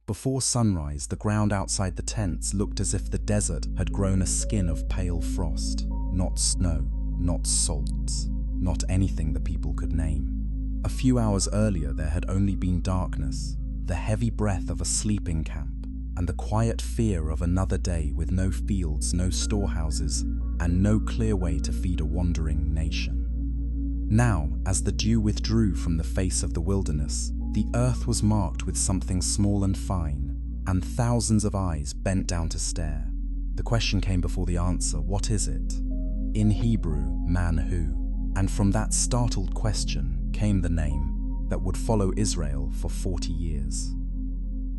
Before sunrise, the ground outside the tents looked as if the desert had grown a skin of pale frost. Not snow, not salt, not anything the people could name. A few hours earlier, there had only been darkness, the heavy breath of a sleeping camp, and the quiet fear of another day with no fields, no storehouses, and no clear way to feed a wandering nation. Now, as the dew withdrew from the face of the wilderness, the earth was marked with something small and fine, and thousands of eyes bent down to stare. The question came before the answer: what is it? In Hebrew, Manna, and from that startled question came the name that would follow Israel for 40 years.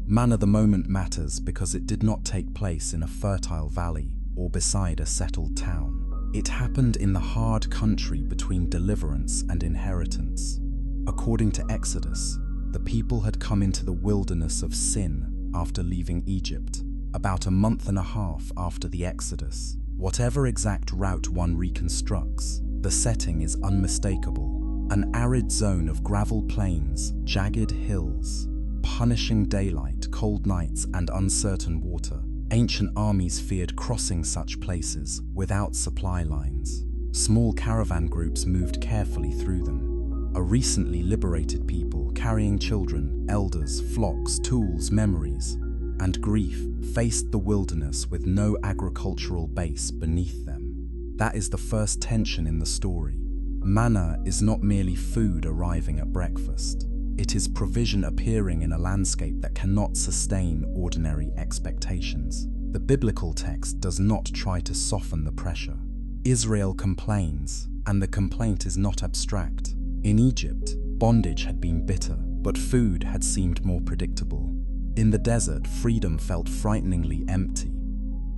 Manna, the moment matters because it did not take place in a fertile valley or beside a settled town. It happened in the hard country between deliverance and inheritance. According to Exodus, the people had come into the wilderness of sin after leaving Egypt, about a month and a half after the Exodus. Whatever exact route one reconstructs, the setting is unmistakable. An arid zone of gravel plains, jagged hills, punishing daylight, cold nights, and uncertain water. Ancient armies feared crossing such places without supply lines. Small caravan groups moved carefully through them. A recently liberated people carrying children, elders, flocks, tools, memories, and grief faced the wilderness with no agricultural base beneath them. That is the first tension in the story. Manna is not merely food arriving at breakfast. It is provision appearing in a landscape that cannot sustain ordinary expectations. The biblical text does not try to soften the pressure. Israel complains, and the complaint is not abstract. In Egypt, bondage had been bitter, but food had seemed more predictable. In the desert, freedom felt frighteningly empty.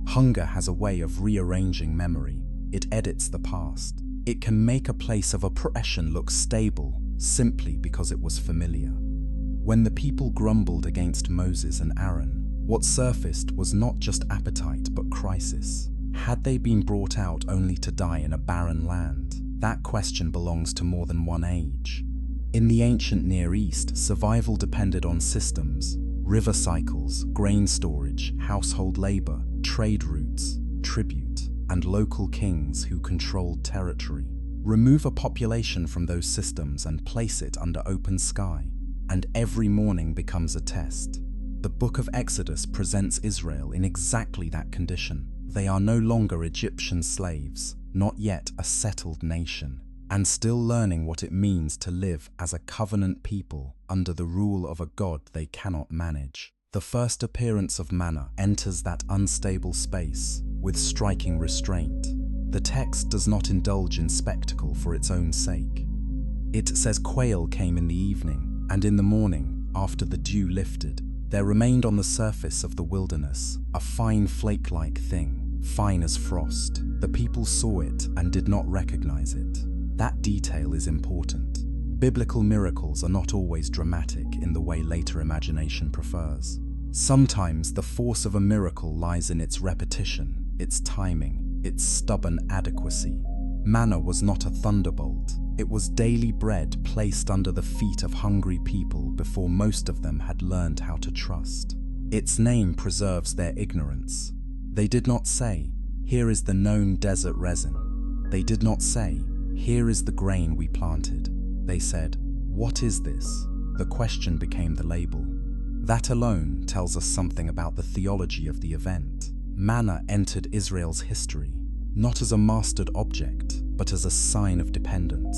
Hunger has a way of rearranging memory. It edits the past. It can make a place of oppression look stable simply because it was familiar. When the people grumbled against Moses and Aaron, what surfaced was not just appetite but crisis. Had they been brought out only to die in a barren land? That question belongs to more than one age. In the ancient Near East, survival depended on systems: river cycles, grain storage, household labor, trade routes, tribute, and local kings who controlled territory. Remove a population from those systems and place it under open sky, and every morning becomes a test. The Book of Exodus presents Israel in exactly that condition. They are no longer Egyptian slaves, not yet a settled nation, and still learning what it means to live as a covenant people under the rule of a God they cannot manage. The first appearance of Manna enters that unstable space with striking restraint. The text does not indulge in spectacle for its own sake. It says quail came in the evening, and in the morning, after the dew lifted, there remained on the surface of the wilderness a fine flake-like thing, fine as frost. The people saw it and did not recognize it. That detail is important. Biblical miracles are not always dramatic in the way later imagination prefers. Sometimes the force of a miracle lies in its repetition, its timing, its stubborn adequacy. Manna was not a thunderbolt. It was daily bread placed under the feet of hungry people before most of them had learned how to trust. Its name preserves their ignorance. They did not say, "Here is the known desert resin." They did not say, "Here is the grain we planted." They said, "What is this?" The question became the label. That alone tells us something about the theology of the event. Manna entered Israel's history, not as a mastered object, but as a sign of dependence.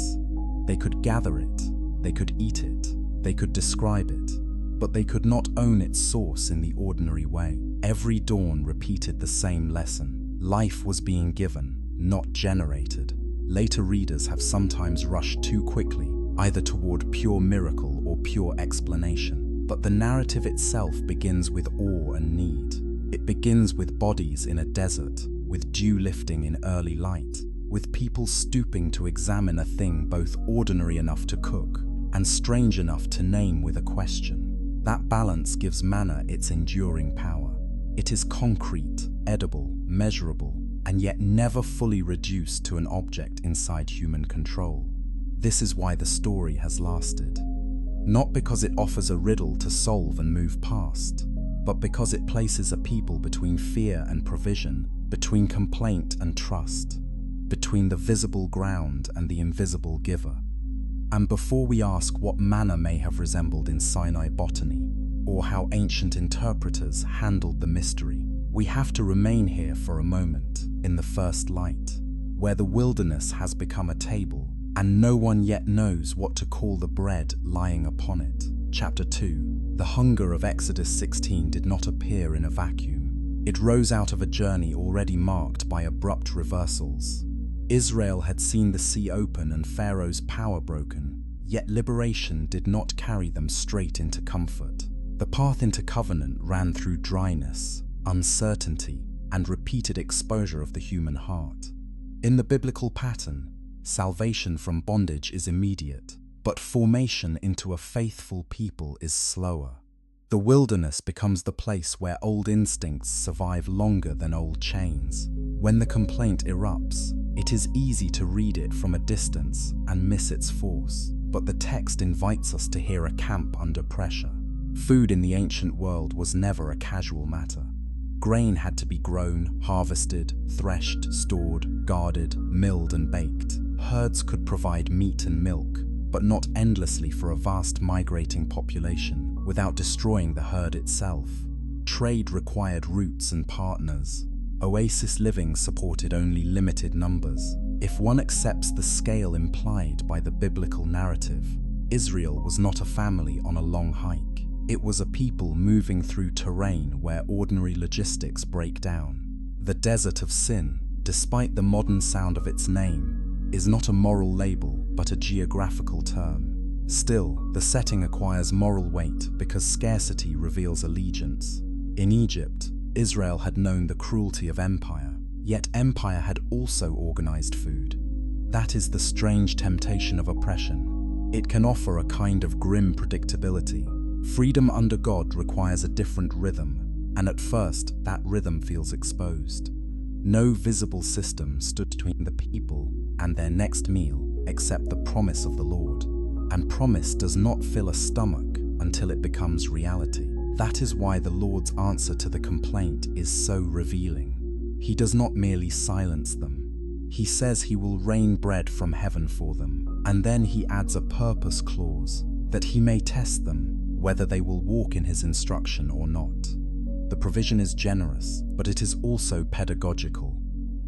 They could gather it, they could eat it, they could describe it, but they could not own its source in the ordinary way. Every dawn repeated the same lesson. Life was being given, not generated. Later readers have sometimes rushed too quickly, either toward pure miracle or pure explanation. But the narrative itself begins with awe and need. It begins with bodies in a desert, with dew lifting in early light, with people stooping to examine a thing both ordinary enough to cook and strange enough to name with a question. That balance gives manna its enduring power. It is concrete, edible, measurable, and yet never fully reduced to an object inside human control. This is why the story has lasted. Not because it offers a riddle to solve and move past, but because it places a people between fear and provision, between complaint and trust, between the visible ground and the invisible giver. And before we ask what manna may have resembled in Sinai botany, or how ancient interpreters handled the mystery, we have to remain here for a moment, in the first light, where the wilderness has become a table, and no one yet knows what to call the bread lying upon it. Chapter 2. The hunger of Exodus 16 did not appear in a vacuum. It rose out of a journey already marked by abrupt reversals. Israel had seen the sea open and Pharaoh's power broken, yet liberation did not carry them straight into comfort. The path into covenant ran through dryness, uncertainty, and repeated exposure of the human heart. In the biblical pattern, salvation from bondage is immediate, but formation into a faithful people is slower. The wilderness becomes the place where old instincts survive longer than old chains. When the complaint erupts, it is easy to read it from a distance and miss its force, but the text invites us to hear a camp under pressure. Food in the ancient world was never a casual matter. Grain had to be grown, harvested, threshed, stored, guarded, milled and baked. Herds could provide meat and milk, but not endlessly for a vast migrating population, without destroying the herd itself. Trade required routes and partners. Oasis living supported only limited numbers. If one accepts the scale implied by the biblical narrative, Israel was not a family on a long hike. It was a people moving through terrain where ordinary logistics break down. The desert of sin, despite the modern sound of its name, is not a moral label but a geographical term. Still, the setting acquires moral weight because scarcity reveals allegiance. In Egypt, Israel had known the cruelty of empire, yet empire had also organized food. That is the strange temptation of oppression. It can offer a kind of grim predictability. Freedom under God requires a different rhythm, and at first that rhythm feels exposed. No visible system stood between the people and their next meal except the promise of the Lord, and promise does not fill a stomach until it becomes reality. That is why the Lord's answer to the complaint is so revealing. He does not merely silence them. He says he will rain bread from heaven for them, and then he adds a purpose clause, that he may test them, whether they will walk in his instruction or not. The provision is generous, but it is also pedagogical.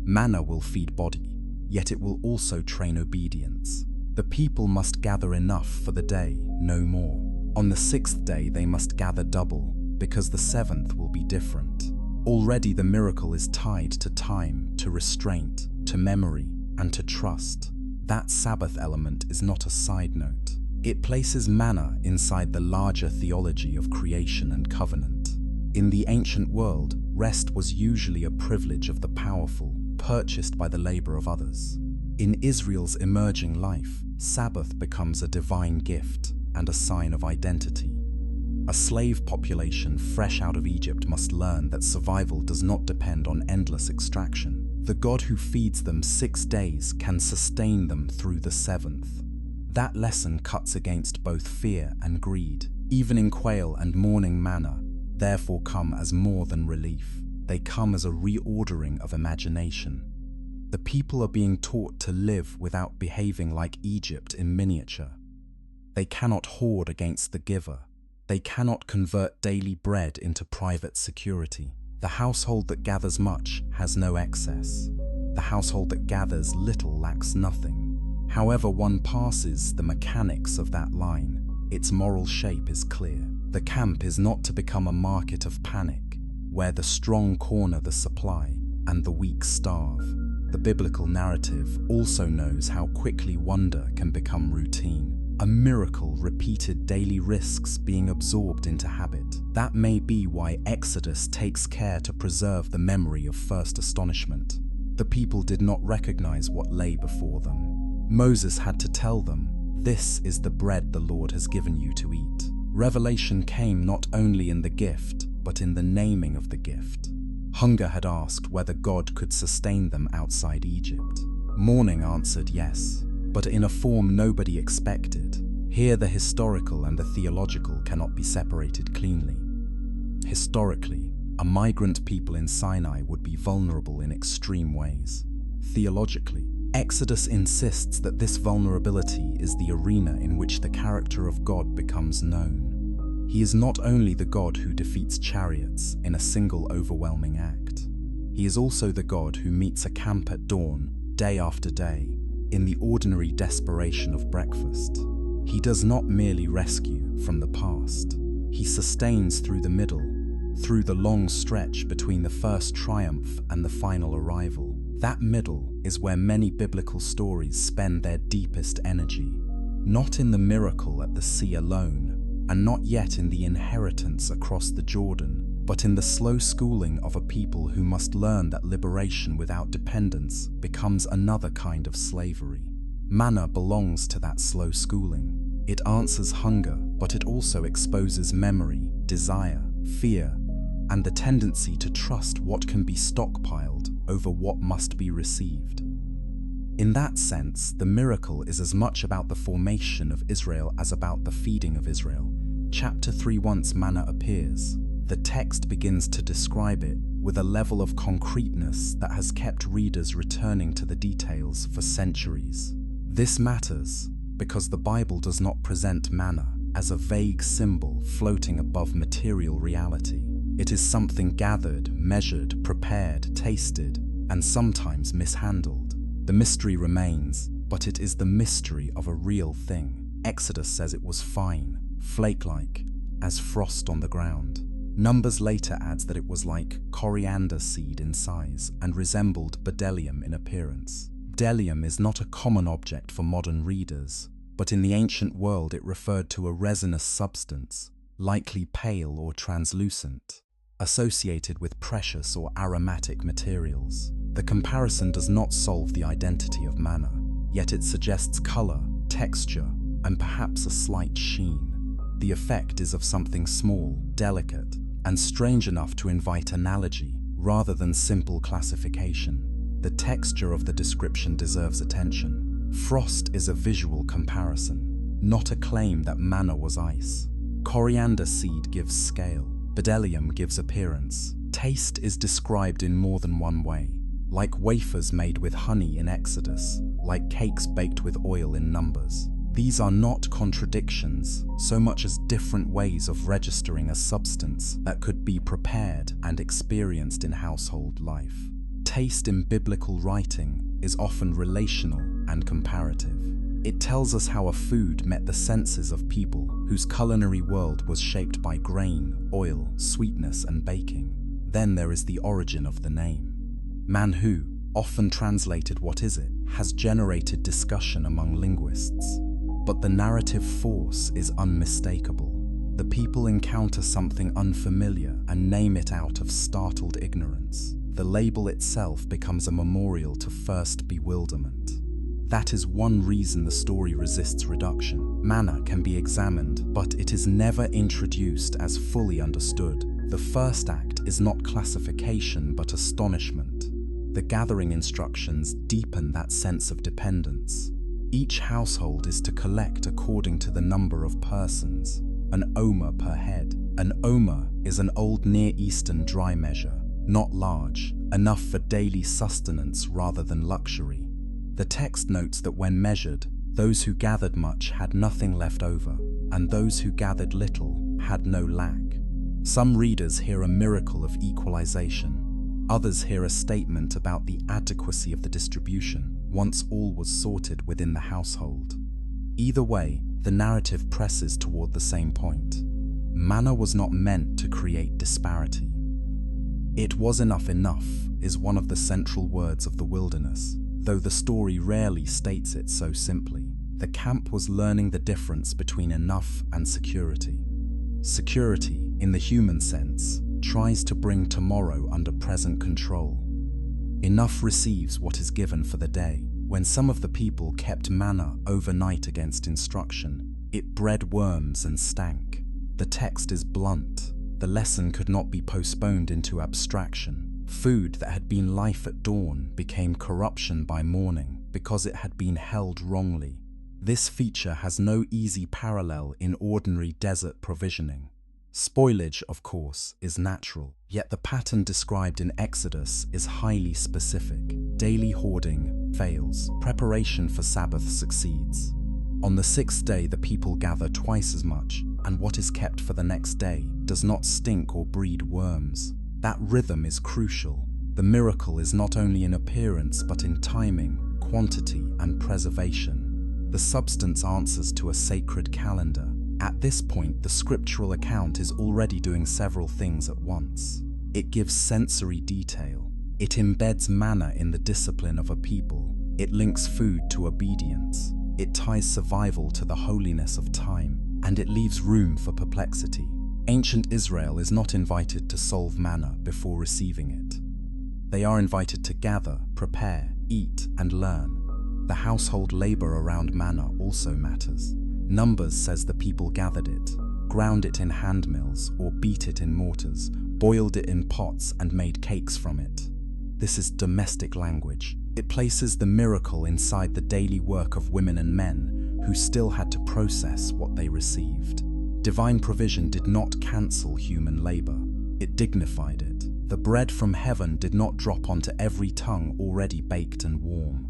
Manna will feed body, yet it will also train obedience. The people must gather enough for the day, no more. On the 6th day they must gather double, because the 7th will be different. Already the miracle is tied to time, to restraint, to memory, and to trust. That Sabbath element is not a side note. It places manna inside the larger theology of creation and covenant. In the ancient world, rest was usually a privilege of the powerful, purchased by the labor of others. In Israel's emerging life, Sabbath becomes a divine gift and a sign of identity. A slave population fresh out of Egypt must learn that survival does not depend on endless extraction. The God who feeds them 6 days can sustain them through the 7th. That lesson cuts against both fear and greed. Evening quail and morning manna therefore come as more than relief. They come as a reordering of imagination. The people are being taught to live without behaving like Egypt in miniature. They cannot hoard against the giver. They cannot convert daily bread into private security. The household that gathers much has no excess. The household that gathers little lacks nothing. However one passes the mechanics of that line, its moral shape is clear. The camp is not to become a market of panic, where the strong corner the supply and the weak starve. The biblical narrative also knows how quickly wonder can become routine. A miracle repeated daily risks being absorbed into habit. That may be why Exodus takes care to preserve the memory of first astonishment. The people did not recognize what lay before them. Moses had to tell them, "This is the bread the Lord has given you to eat." Revelation came not only in the gift, but in the naming of the gift. Hunger had asked whether God could sustain them outside Egypt. Mourning answered yes, but in a form nobody expected. Here the historical and the theological cannot be separated cleanly. Historically, a migrant people in Sinai would be vulnerable in extreme ways. Theologically, Exodus insists that this vulnerability is the arena in which the character of God becomes known. He is not only the God who defeats chariots in a single overwhelming act. He is also the God who meets a camp at dawn, day after day, in the ordinary desperation of breakfast. He does not merely rescue from the past. He sustains through the middle, through the long stretch between the first triumph and the final arrival. That middle is where many biblical stories spend their deepest energy, not in the miracle at the sea alone, and not yet in the inheritance across the Jordan, but in the slow schooling of a people who must learn that liberation without dependence becomes another kind of slavery. Manna belongs to that slow schooling. It answers hunger, but it also exposes memory, desire, fear, and the tendency to trust what can be stockpiled over what must be received. In that sense, the miracle is as much about the formation of Israel as about the feeding of Israel. Chapter 3. Once manna appears, the text begins to describe it with a level of concreteness that has kept readers returning to the details for centuries. This matters because the Bible does not present manna as a vague symbol floating above material reality. It is something gathered, measured, prepared, tasted, and sometimes mishandled. The mystery remains, but it is the mystery of a real thing. Exodus says it was fine, flake-like, as frost on the ground. Numbers later adds that it was like coriander seed in size and resembled bdellium in appearance. Bdellium is not a common object for modern readers, but in the ancient world it referred to a resinous substance, likely pale or translucent, associated with precious or aromatic materials. The comparison does not solve the identity of manna, yet it suggests color, texture, and perhaps a slight sheen. The effect is of something small, delicate, and strange enough to invite analogy rather than simple classification. The texture of the description deserves attention. Frost is a visual comparison, not a claim that manna was ice. Coriander seed gives scale. Bdellium gives appearance. Taste is described in more than one way, like wafers made with honey in Exodus, like cakes baked with oil in Numbers. These are not contradictions, so much as different ways of registering a substance that could be prepared and experienced in household life. Taste in biblical writing is often relational and comparative. It tells us how a food met the senses of people whose culinary world was shaped by grain, oil, sweetness, and baking. Then there is the origin of the name. Manhu, often translated "what is it?" has generated discussion among linguists. But the narrative force is unmistakable. The people encounter something unfamiliar and name it out of startled ignorance. The label itself becomes a memorial to first bewilderment. That is one reason the story resists reduction. Manna can be examined, but it is never introduced as fully understood. The first act is not classification but astonishment. The gathering instructions deepen that sense of dependence. Each household is to collect according to the number of persons, an omer per head. An omer is an old Near Eastern dry measure, not large, enough for daily sustenance rather than luxury. The text notes that when measured, those who gathered much had nothing left over, and those who gathered little had no lack. Some readers hear a miracle of equalization. Others hear a statement about the adequacy of the distribution once all was sorted within the household. Either way, the narrative presses toward the same point. Manna was not meant to create disparity. "It was enough is one of the central words of the wilderness, though the story rarely states it so simply. The camp was learning the difference between enough and security. Security, in the human sense, tries to bring tomorrow under present control. Enough receives what is given for the day. When some of the people kept manna overnight against instruction, it bred worms and stank. The text is blunt. The lesson could not be postponed into abstraction. Food that had been life at dawn became corruption by morning because it had been held wrongly. This feature has no easy parallel in ordinary desert provisioning. Spoilage, of course, is natural, yet the pattern described in Exodus is highly specific. Daily hoarding fails, preparation for Sabbath succeeds. On the sixth day the people gather twice as much, and what is kept for the next day does not stink or breed worms. That rhythm is crucial. The miracle is not only in appearance but in timing, quantity, and preservation. The substance answers to a sacred calendar. At this point, the scriptural account is already doing several things at once. It gives sensory detail. It embeds manna in the discipline of a people. It links food to obedience. It ties survival to the holiness of time. And it leaves room for perplexity. Ancient Israel is not invited to solve manna before receiving it. They are invited to gather, prepare, eat, and learn. The household labor around manna also matters. Numbers says the people gathered it, ground it in hand mills or beat it in mortars, boiled it in pots and made cakes from it. This is domestic language. It places the miracle inside the daily work of women and men who still had to process what they received. Divine provision did not cancel human labor. It dignified it. The bread from heaven did not drop onto every tongue already baked and warm.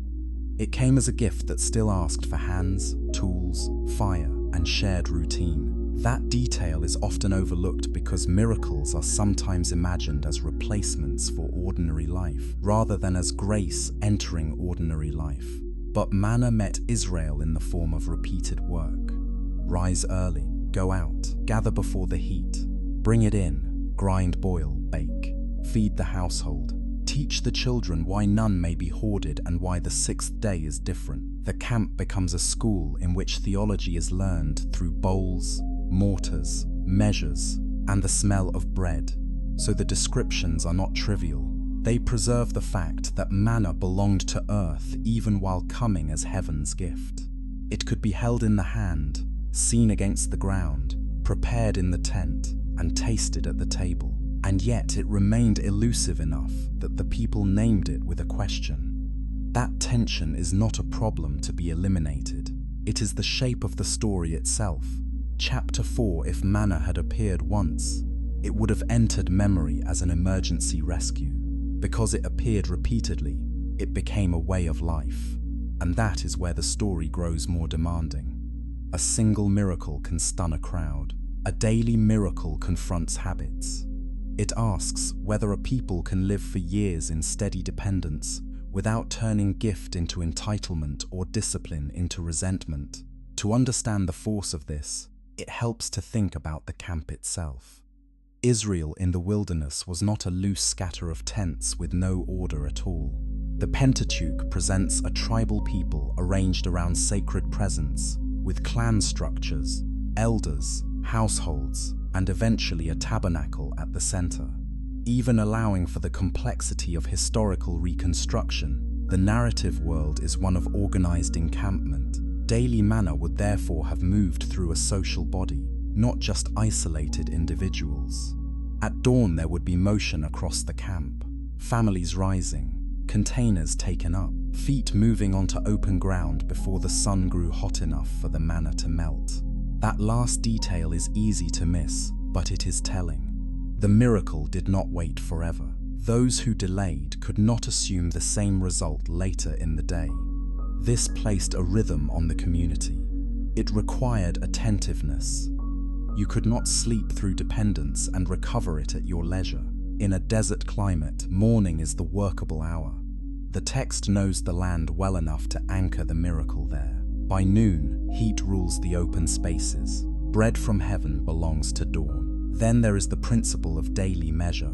It came as a gift that still asked for hands, tools, fire, and shared routine. That detail is often overlooked because miracles are sometimes imagined as replacements for ordinary life, rather than as grace entering ordinary life. But manna met Israel in the form of repeated work. Rise early, go out, gather before the heat, bring it in, grind, boil, bake, feed the household. Teach the children why none may be hoarded and why the sixth day is different. The camp becomes a school in which theology is learned through bowls, mortars, measures, and the smell of bread. So the descriptions are not trivial. They preserve the fact that manna belonged to earth even while coming as heaven's gift. It could be held in the hand, seen against the ground, prepared in the tent, and tasted at the table. And yet it remained elusive enough that the people named it with a question. That tension is not a problem to be eliminated. It is the shape of the story itself. Chapter 4, if manna had appeared once, it would have entered memory as an emergency rescue. Because it appeared repeatedly, it became a way of life. And that is where the story grows more demanding. A single miracle can stun a crowd. A daily miracle confronts habits. It asks whether a people can live for years in steady dependence without turning gift into entitlement or discipline into resentment. To understand the force of this, it helps to think about the camp itself. Israel in the wilderness was not a loose scatter of tents with no order at all. The Pentateuch presents a tribal people arranged around sacred presence, with clan structures, elders, households, and eventually a tabernacle at the center. Even allowing for the complexity of historical reconstruction, the narrative world is one of organized encampment. Daily manna would therefore have moved through a social body, not just isolated individuals. At dawn there would be motion across the camp, families rising, containers taken up, feet moving onto open ground before the sun grew hot enough for the manna to melt. That last detail is easy to miss, but it is telling. The miracle did not wait forever. Those who delayed could not assume the same result later in the day. This placed a rhythm on the community. It required attentiveness. You could not sleep through dependence and recover it at your leisure. In a desert climate, morning is the workable hour. The text knows the land well enough to anchor the miracle there. By noon, heat rules the open spaces. Bread from heaven belongs to dawn. Then there is the principle of daily measure.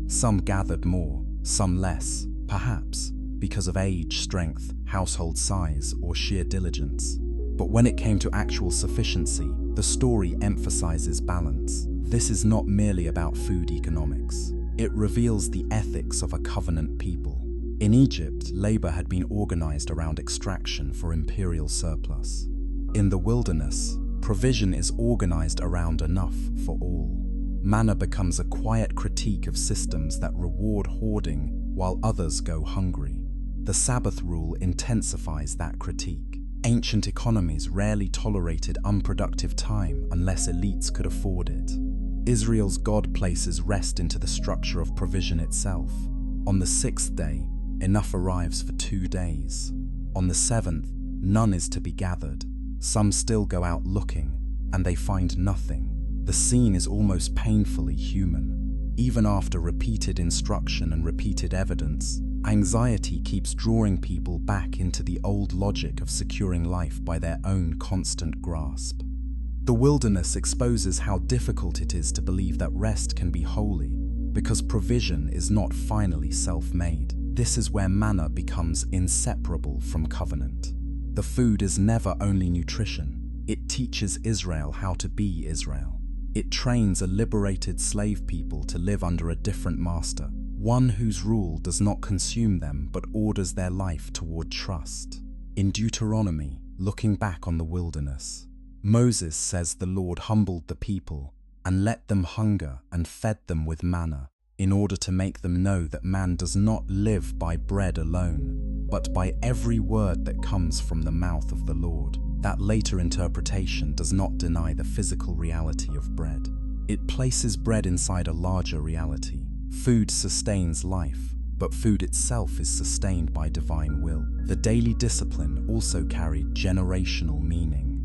Some gathered more, some less, perhaps because of age, strength, household size, or sheer diligence. But when it came to actual sufficiency, the story emphasizes balance. This is not merely about food economics. It reveals the ethics of a covenant people. In Egypt, labor had been organized around extraction for imperial surplus. In the wilderness, provision is organized around enough for all. Manna becomes a quiet critique of systems that reward hoarding while others go hungry. The Sabbath rule intensifies that critique. Ancient economies rarely tolerated unproductive time unless elites could afford it. Israel's God places rest into the structure of provision itself. On the 6th day, enough arrives for 2 days. On the 7th, none is to be gathered. Some still go out looking, and they find nothing. The scene is almost painfully human. Even after repeated instruction and repeated evidence, anxiety keeps drawing people back into the old logic of securing life by their own constant grasp. The wilderness exposes how difficult it is to believe that rest can be holy, because provision is not finally self-made. This is where manna becomes inseparable from covenant. The food is never only nutrition. It teaches Israel how to be Israel. It trains a liberated slave people to live under a different master, one whose rule does not consume them but orders their life toward trust. In Deuteronomy, looking back on the wilderness, Moses says the Lord humbled the people and let them hunger and fed them with manna, in order to make them know that man does not live by bread alone, but by every word that comes from the mouth of the Lord. That later interpretation does not deny the physical reality of bread. It places bread inside a larger reality. Food sustains life, but food itself is sustained by divine will. The daily discipline also carried generational meaning.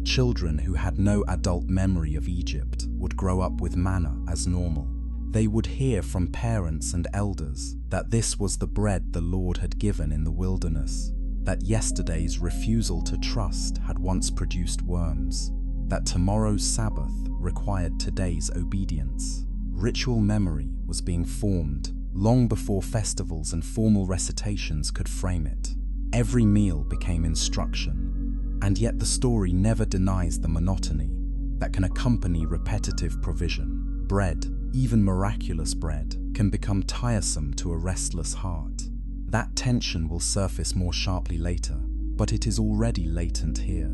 Children who had no adult memory of Egypt would grow up with manna as normal. They would hear from parents and elders that this was the bread the Lord had given in the wilderness, that yesterday's refusal to trust had once produced worms, that tomorrow's Sabbath required today's obedience. Ritual memory was being formed long before festivals and formal recitations could frame it. Every meal became instruction, and yet the story never denies the monotony that can accompany repetitive provision. Bread, even miraculous bread, can become tiresome to a restless heart. That tension will surface more sharply later, but it is already latent here.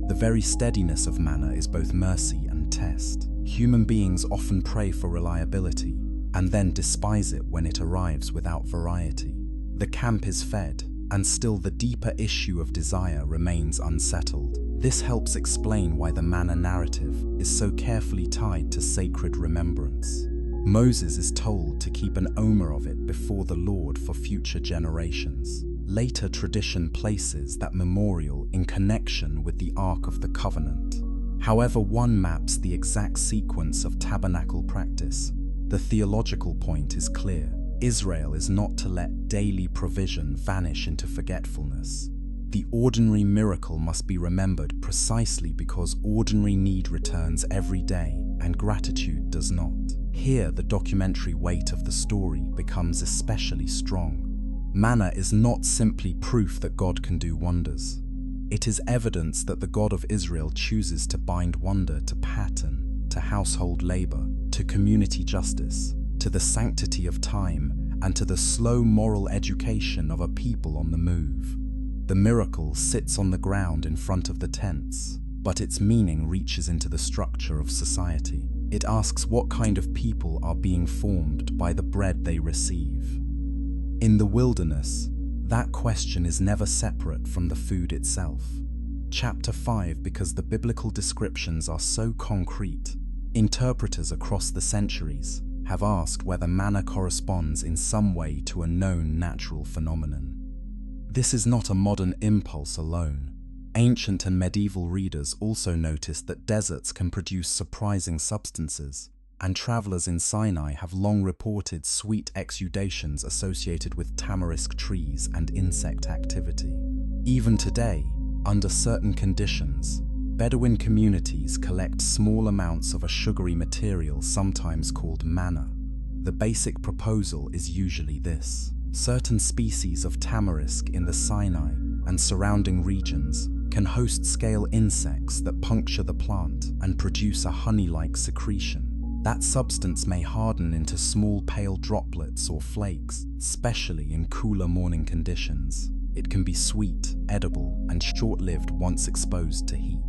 The very steadiness of manna is both mercy and test. Human beings often pray for reliability, and then despise it when it arrives without variety. The camp is fed, and still the deeper issue of desire remains unsettled. This helps explain why the manna narrative is so carefully tied to sacred remembrance. Moses is told to keep an omer of it before the Lord for future generations. Later tradition places that memorial in connection with the Ark of the Covenant. However one maps the exact sequence of tabernacle practice, the theological point is clear. Israel is not to let daily provision vanish into forgetfulness. The ordinary miracle must be remembered precisely because ordinary need returns every day and gratitude does not. Here, the documentary weight of the story becomes especially strong. Manna is not simply proof that God can do wonders. It is evidence that the God of Israel chooses to bind wonder to pattern, to household labor, to community justice, to the sanctity of time, and to the slow moral education of a people on the move. The miracle sits on the ground in front of the tents, but its meaning reaches into the structure of society. It asks what kind of people are being formed by the bread they receive. In the wilderness, that question is never separate from the food itself. Chapter 5, because the biblical descriptions are so concrete, interpreters across the centuries have asked whether manna corresponds in some way to a known natural phenomenon. This is not a modern impulse alone. Ancient and medieval readers also noticed that deserts can produce surprising substances, and travelers in Sinai have long reported sweet exudations associated with tamarisk trees and insect activity. Even today, under certain conditions, Bedouin communities collect small amounts of a sugary material sometimes called manna. The basic proposal is usually this. Certain species of tamarisk in the Sinai and surrounding regions can host scale insects that puncture the plant and produce a honey-like secretion. That substance may harden into small pale droplets or flakes, especially in cooler morning conditions. It can be sweet, edible, and short-lived once exposed to heat.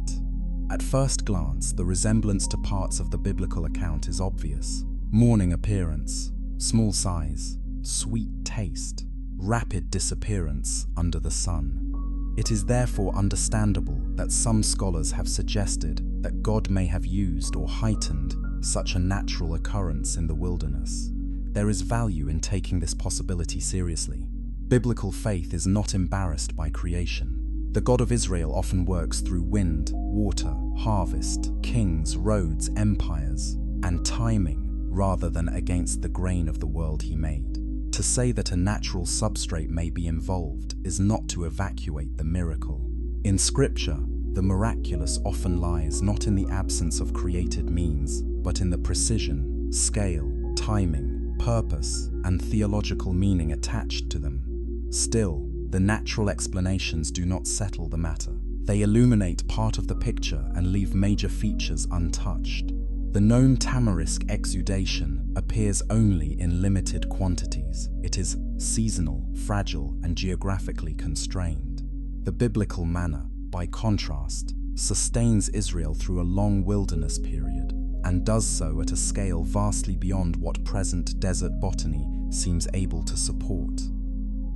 At first glance, the resemblance to parts of the biblical account is obvious. Morning appearance, small size, sweet taste, rapid disappearance under the sun. It is therefore understandable that some scholars have suggested that God may have used or heightened such a natural occurrence in the wilderness, there is value in taking this possibility seriously. Biblical faith is not embarrassed by creation. The God of Israel often works through wind, water, harvest, kings, roads, empires, and timing rather than against the grain of the world he made. To say that a natural substrate may be involved is not to evacuate the miracle. In Scripture, the miraculous often lies not in the absence of created means, but in the precision, scale, timing, purpose, and theological meaning attached to them. Still, the natural explanations do not settle the matter. They illuminate part of the picture and leave major features untouched. The known tamarisk exudation appears only in limited quantities. It is seasonal, fragile, and geographically constrained. The biblical manna, by contrast, sustains Israel through a long wilderness period, and does so at a scale vastly beyond what present desert botany seems able to support.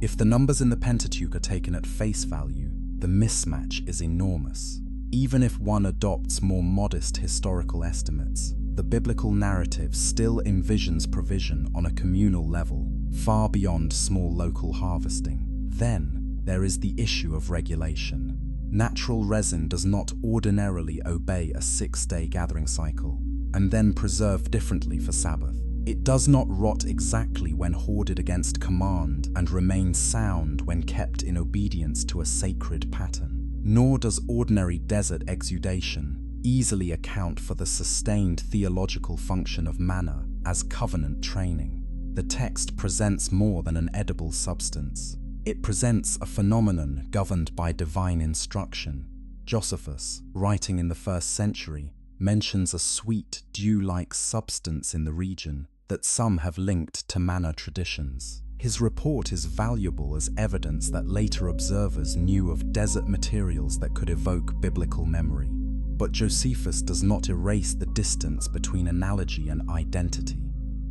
If the numbers in the Pentateuch are taken at face value, the mismatch is enormous. Even if one adopts more modest historical estimates, the biblical narrative still envisions provision on a communal level, far beyond small local harvesting. Then, there is the issue of regulation. Natural resin does not ordinarily obey a 6-day gathering cycle, and then preserve differently for Sabbath. It does not rot exactly when hoarded against command and remain sound when kept in obedience to a sacred pattern. Nor does ordinary desert exudation easily account for the sustained theological function of manna as covenant training. The text presents more than an edible substance. It presents a phenomenon governed by divine instruction. Josephus, writing in the 1st century, mentions a sweet, dew-like substance in the region that some have linked to manna traditions. His report is valuable as evidence that later observers knew of desert materials that could evoke biblical memory. But Josephus does not erase the distance between analogy and identity.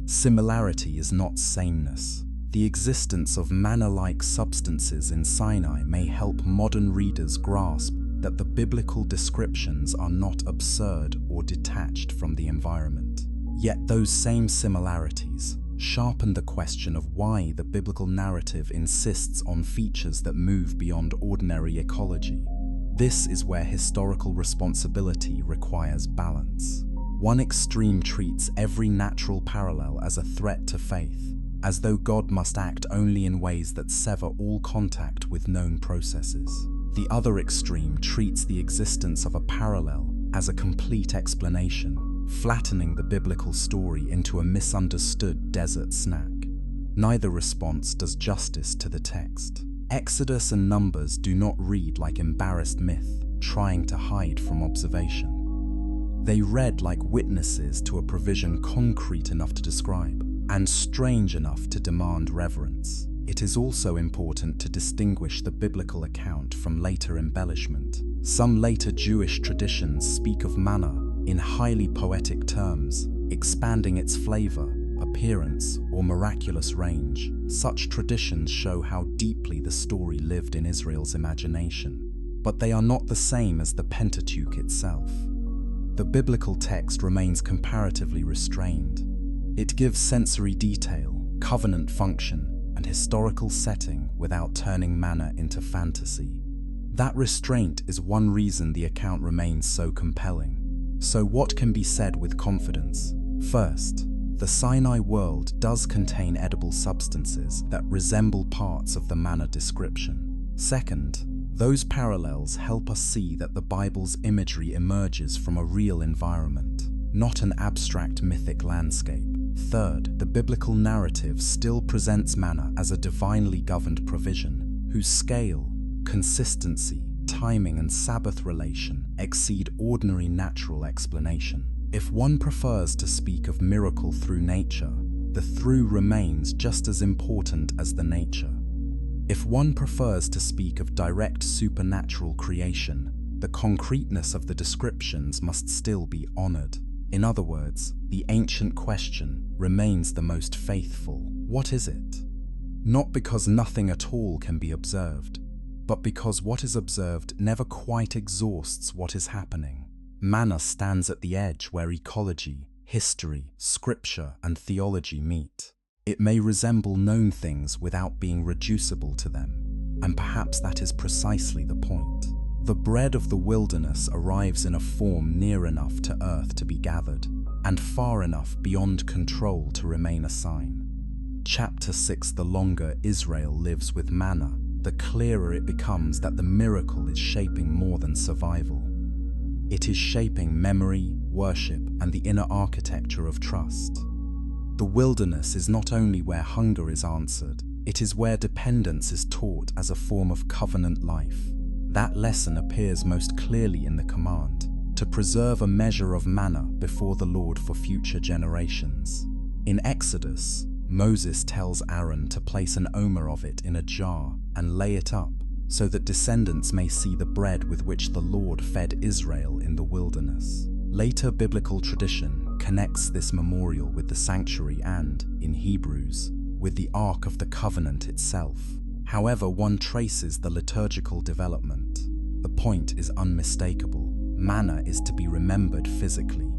Similarity is not sameness. The existence of manna-like substances in Sinai may help modern readers grasp that the biblical descriptions are not absurd or detached from the environment. Yet those same similarities sharpen the question of why the biblical narrative insists on features that move beyond ordinary ecology. This is where historical responsibility requires balance. One extreme treats every natural parallel as a threat to faith, as though God must act only in ways that sever all contact with known processes. The other extreme treats the existence of a parallel as a complete explanation, flattening the biblical story into a misunderstood desert snack. Neither response does justice to the text. Exodus and Numbers do not read like embarrassed myth, trying to hide from observation. They read like witnesses to a provision concrete enough to describe, and strange enough to demand reverence. It is also important to distinguish the biblical account from later embellishment. Some later Jewish traditions speak of manna in highly poetic terms, expanding its flavor, appearance, or miraculous range. Such traditions show how deeply the story lived in Israel's imagination, but they are not the same as the Pentateuch itself. The biblical text remains comparatively restrained. It gives sensory detail, covenant function, and historical setting without turning manna into fantasy. That restraint is one reason the account remains so compelling. So what can be said with confidence? First, the Sinai world does contain edible substances that resemble parts of the manna description. Second, those parallels help us see that the Bible's imagery emerges from a real environment, not an abstract mythic landscape. Third, the biblical narrative still presents manna as a divinely governed provision, whose scale, consistency, timing, and Sabbath relation exceed ordinary natural explanation. If one prefers to speak of miracle through nature, the through remains just as important as the nature. If one prefers to speak of direct supernatural creation, the concreteness of the descriptions must still be honored. In other words, the ancient question remains the most faithful. What is it? Not because nothing at all can be observed, but because what is observed never quite exhausts what is happening. Manna stands at the edge where ecology, history, scripture, and theology meet. It may resemble known things without being reducible to them, and perhaps that is precisely the point. The bread of the wilderness arrives in a form near enough to earth to be gathered, and far enough beyond control to remain a sign. Chapter 6. The longer Israel lives with manna, the clearer it becomes that the miracle is shaping more than survival. It is shaping memory, worship, and the inner architecture of trust. The wilderness is not only where hunger is answered, it is where dependence is taught as a form of covenant life. That lesson appears most clearly in the command to preserve a measure of manna before the Lord for future generations. In Exodus, Moses tells Aaron to place an omer of it in a jar and lay it up, so that descendants may see the bread with which the Lord fed Israel in the wilderness. Later biblical tradition connects this memorial with the sanctuary and, in Hebrews, with the Ark of the Covenant itself. However, one traces the liturgical development. The point is unmistakable. Manna is to be remembered physically.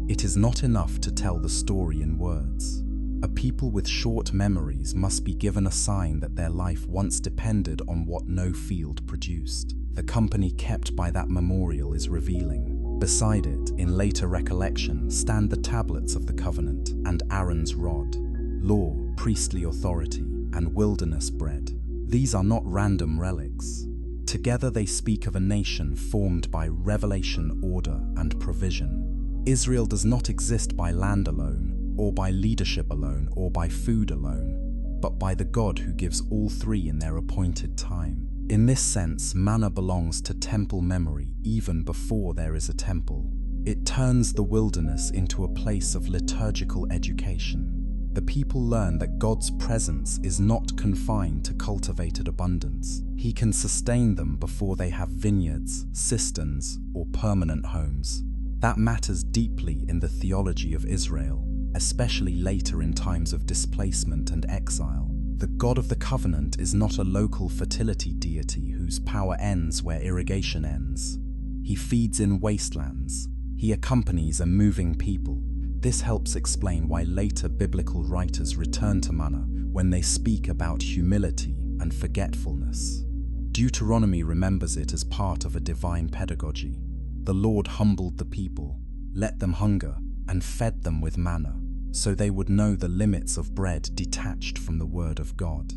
It is not enough to tell the story in words. A people with short memories must be given a sign that their life once depended on what no field produced. The company kept by that memorial is revealing. Beside it, in later recollection, stand the tablets of the covenant and Aaron's rod, law, priestly authority, and wilderness bread. These are not random relics. Together they speak of a nation formed by revelation, order, and provision. Israel does not exist by land alone, or by leadership alone, or by food alone, but by the God who gives all three in their appointed time. In this sense, manna belongs to temple memory even before there is a temple. It turns the wilderness into a place of liturgical education. The people learn that God's presence is not confined to cultivated abundance. He can sustain them before they have vineyards, cisterns, or permanent homes. That matters deeply in the theology of Israel, especially later in times of displacement and exile. The God of the covenant is not a local fertility deity whose power ends where irrigation ends. He feeds in wastelands. He accompanies a moving people. This helps explain why later biblical writers return to manna when they speak about humility and forgetfulness. Deuteronomy remembers it as part of a divine pedagogy. The Lord humbled the people, let them hunger, and fed them with manna, so they would know the limits of bread detached from the word of God.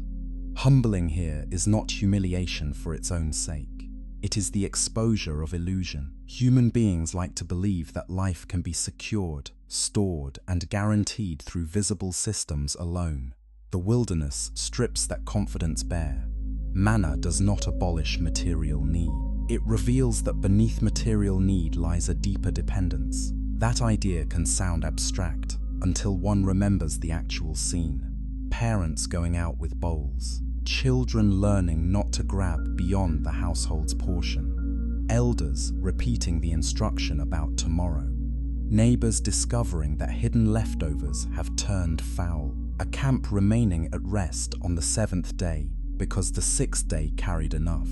Humbling here is not humiliation for its own sake. It is the exposure of illusion. Human beings like to believe that life can be secured, stored, and guaranteed through visible systems alone. The wilderness strips that confidence bare. Manna does not abolish material need. It reveals that beneath material need lies a deeper dependence. That idea can sound abstract until one remembers the actual scene. Parents going out with bowls. Children learning not to grab beyond the household's portion. Elders repeating the instruction about tomorrow. Neighbors discovering that hidden leftovers have turned foul. A camp remaining at rest on the seventh day because the sixth day carried enough.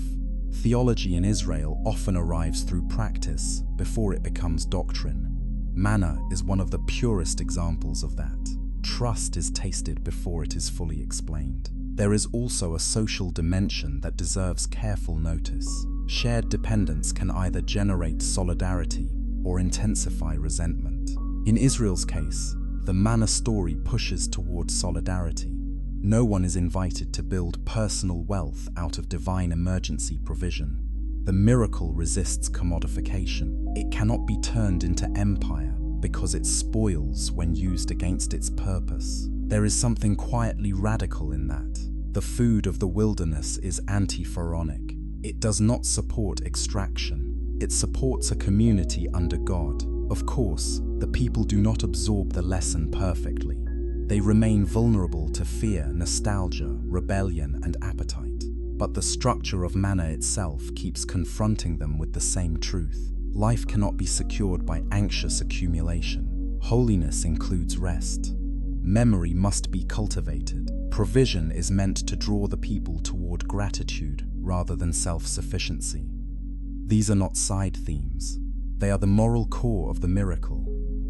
Theology in Israel often arrives through practice before it becomes doctrine. Manna is one of the purest examples of that. Trust is tasted before it is fully explained. There is also a social dimension that deserves careful notice. Shared dependence can either generate solidarity or intensify resentment. In Israel's case, the manna story pushes towards solidarity. No one is invited to build personal wealth out of divine emergency provision. The miracle resists commodification. It cannot be turned into empire because it spoils when used against its purpose. There is something quietly radical in that. The food of the wilderness is anti-pharaonic. It does not support extraction. It supports a community under God. Of course, the people do not absorb the lesson perfectly. They remain vulnerable to fear, nostalgia, rebellion, and appetite. But the structure of manna itself keeps confronting them with the same truth. Life cannot be secured by anxious accumulation. Holiness includes rest. Memory must be cultivated. Provision is meant to draw the people toward gratitude rather than self-sufficiency. These are not side themes. They are the moral core of the miracle.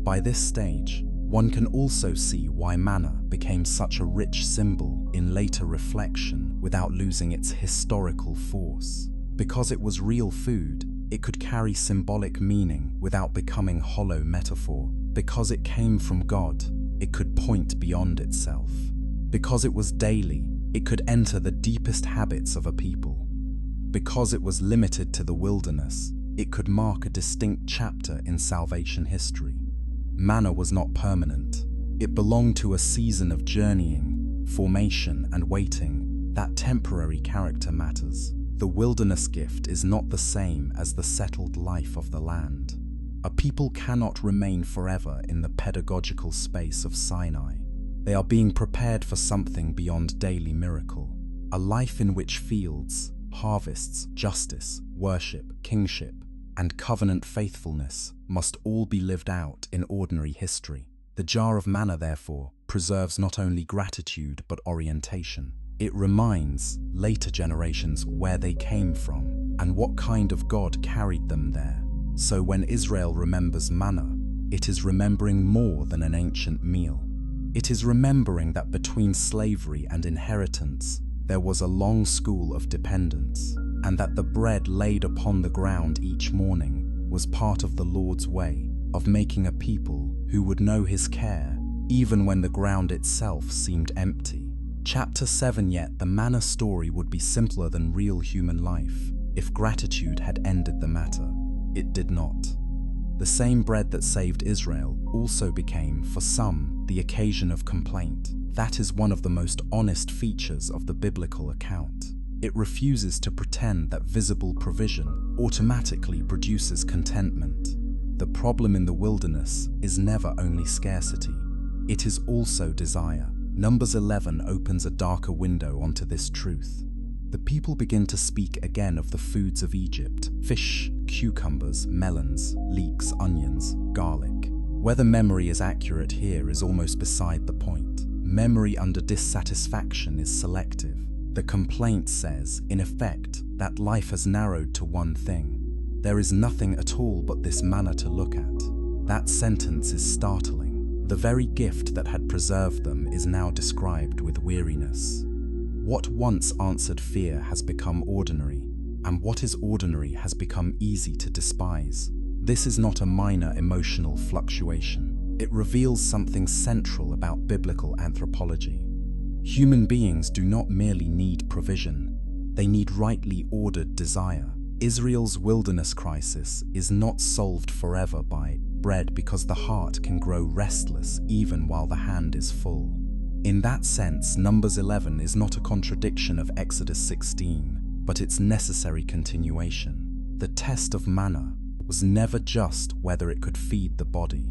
By this stage, one can also see why manna became such a rich symbol in later reflection without losing its historical force. Because it was real food, it could carry symbolic meaning without becoming hollow metaphor. Because it came from God, it could point beyond itself. Because it was daily, it could enter the deepest habits of a people. Because it was limited to the wilderness, it could mark a distinct chapter in salvation history. Manna was not permanent. It belonged to a season of journeying, formation, and waiting. That temporary character matters. The wilderness gift is not the same as the settled life of the land. A people cannot remain forever in the pedagogical space of Sinai. They are being prepared for something beyond daily miracle. A life in which fields, harvests, justice, worship, kingship, and covenant faithfulness must all be lived out in ordinary history. The jar of manna, therefore, preserves not only gratitude but orientation. It reminds later generations where they came from and what kind of God carried them there. So when Israel remembers manna, it is remembering more than an ancient meal. It is remembering that between slavery and inheritance, there was a long school of dependence, and that the bread laid upon the ground each morning was part of the Lord's way of making a people who would know His care, even when the ground itself seemed empty. Chapter 7. Yet the manna story would be simpler than real human life if gratitude had ended the matter. It did not. The same bread that saved Israel also became, for some, the occasion of complaint. That is one of the most honest features of the biblical account. It refuses to pretend that visible provision automatically produces contentment. The problem in the wilderness is never only scarcity. It is also desire. Numbers 11 opens a darker window onto this truth. The people begin to speak again of the foods of Egypt: fish, cucumbers, melons, leeks, onions, garlic. Whether memory is accurate here is almost beside the point. Memory under dissatisfaction is selective. The complaint says, in effect, that life has narrowed to one thing. There is nothing at all but this manna to look at. That sentence is startling. The very gift that had preserved them is now described with weariness. What once answered fear has become ordinary, and what is ordinary has become easy to despise. This is not a minor emotional fluctuation. It reveals something central about biblical anthropology. Human beings do not merely need provision, they need rightly ordered desire. Israel's wilderness crisis is not solved forever by bread, because the heart can grow restless even while the hand is full. In that sense, Numbers 11 is not a contradiction of Exodus 16, but its necessary continuation. The test of manna was never just whether it could feed the body.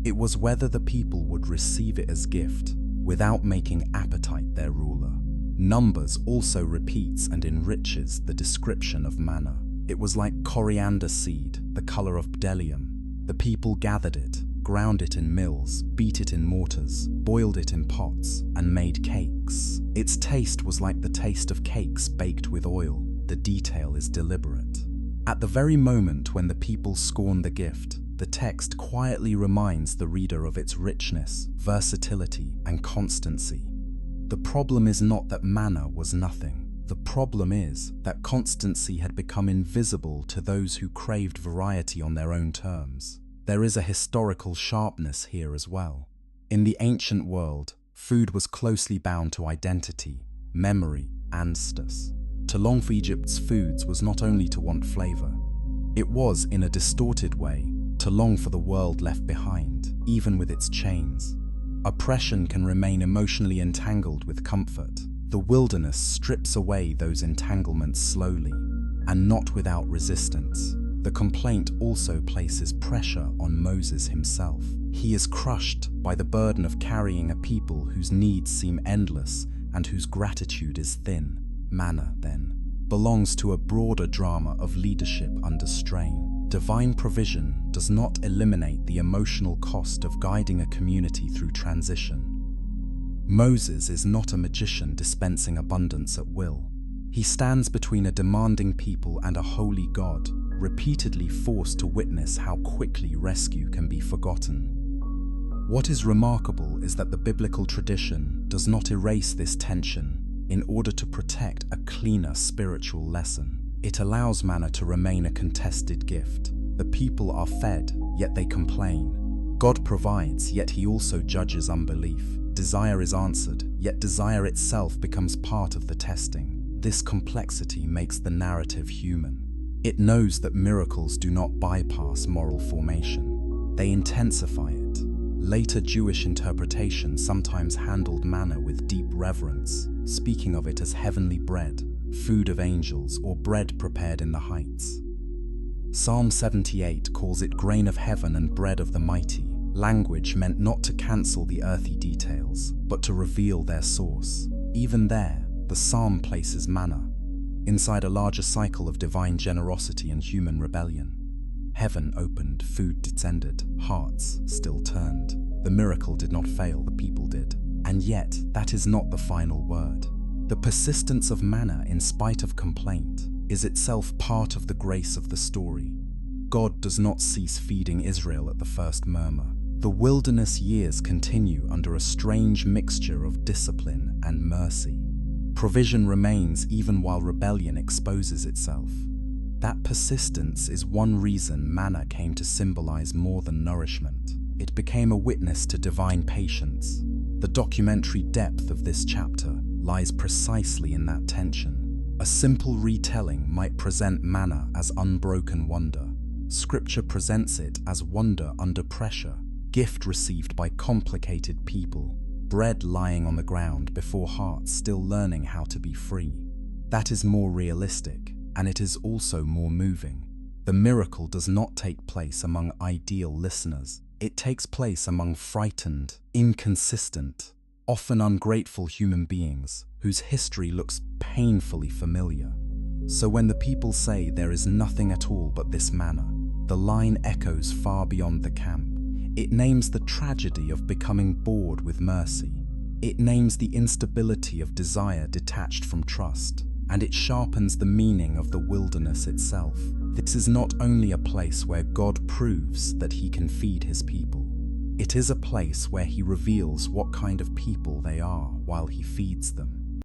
It was whether the people would receive it as gift, without making appetite their ruler. Numbers also repeats and enriches the description of manna. It was like coriander seed, the color of bdellium. The people gathered it, ground it in mills, beat it in mortars, boiled it in pots, and made cakes. Its taste was like the taste of cakes baked with oil. The detail is deliberate. At the very moment when the people scorn the gift, the text quietly reminds the reader of its richness, versatility, and constancy. The problem is not that manna was nothing. The problem is that constancy had become invisible to those who craved variety on their own terms. There is a historical sharpness here as well. In the ancient world, food was closely bound to identity, memory, and status. To long for Egypt's foods was not only to want flavor. It was, in a distorted way, to long for the world left behind, even with its chains. Oppression can remain emotionally entangled with comfort. The wilderness strips away those entanglements slowly, and not without resistance. The complaint also places pressure on Moses himself. He is crushed by the burden of carrying a people whose needs seem endless and whose gratitude is thin. Manna, then, belongs to a broader drama of leadership under strain. Divine provision does not eliminate the emotional cost of guiding a community through transition. Moses is not a magician dispensing abundance at will. He stands between a demanding people and a holy God, repeatedly forced to witness how quickly rescue can be forgotten. What is remarkable is that the biblical tradition does not erase this tension in order to protect a cleaner spiritual lesson. It allows manna to remain a contested gift. The people are fed, yet they complain. God provides, yet he also judges unbelief. Desire is answered, yet desire itself becomes part of the testing. This complexity makes the narrative human. It knows that miracles do not bypass moral formation. They intensify it. Later Jewish interpretation sometimes handled manna with deep reverence, speaking of it as heavenly bread, food of angels, or bread prepared in the heights. Psalm 78 calls it grain of heaven and bread of the mighty, language meant not to cancel the earthy details, but to reveal their source. Even there, the psalm places manna inside a larger cycle of divine generosity and human rebellion. Heaven opened, food descended, hearts still turned. The miracle did not fail, the people did. And yet, that is not the final word. The persistence of manna in spite of complaint is itself part of the grace of the story. God does not cease feeding Israel at the first murmur. The wilderness years continue under a strange mixture of discipline and mercy. Provision remains even while rebellion exposes itself. That persistence is one reason manna came to symbolize more than nourishment. It became a witness to divine patience. The documentary depth of this chapter lies precisely in that tension. A simple retelling might present manna as unbroken wonder. Scripture presents it as wonder under pressure, gift received by complicated people, bread lying on the ground before hearts still learning how to be free. That is more realistic, and it is also more moving. The miracle does not take place among ideal listeners. It takes place among frightened, inconsistent, often ungrateful human beings whose history looks painfully familiar. So when the people say there is nothing at all but this manna, the line echoes far beyond the camp. It names the tragedy of becoming bored with mercy. It names the instability of desire detached from trust, and it sharpens the meaning of the wilderness itself. This is not only a place where God proves that he can feed his people. It is a place where he reveals what kind of people they are while he feeds them.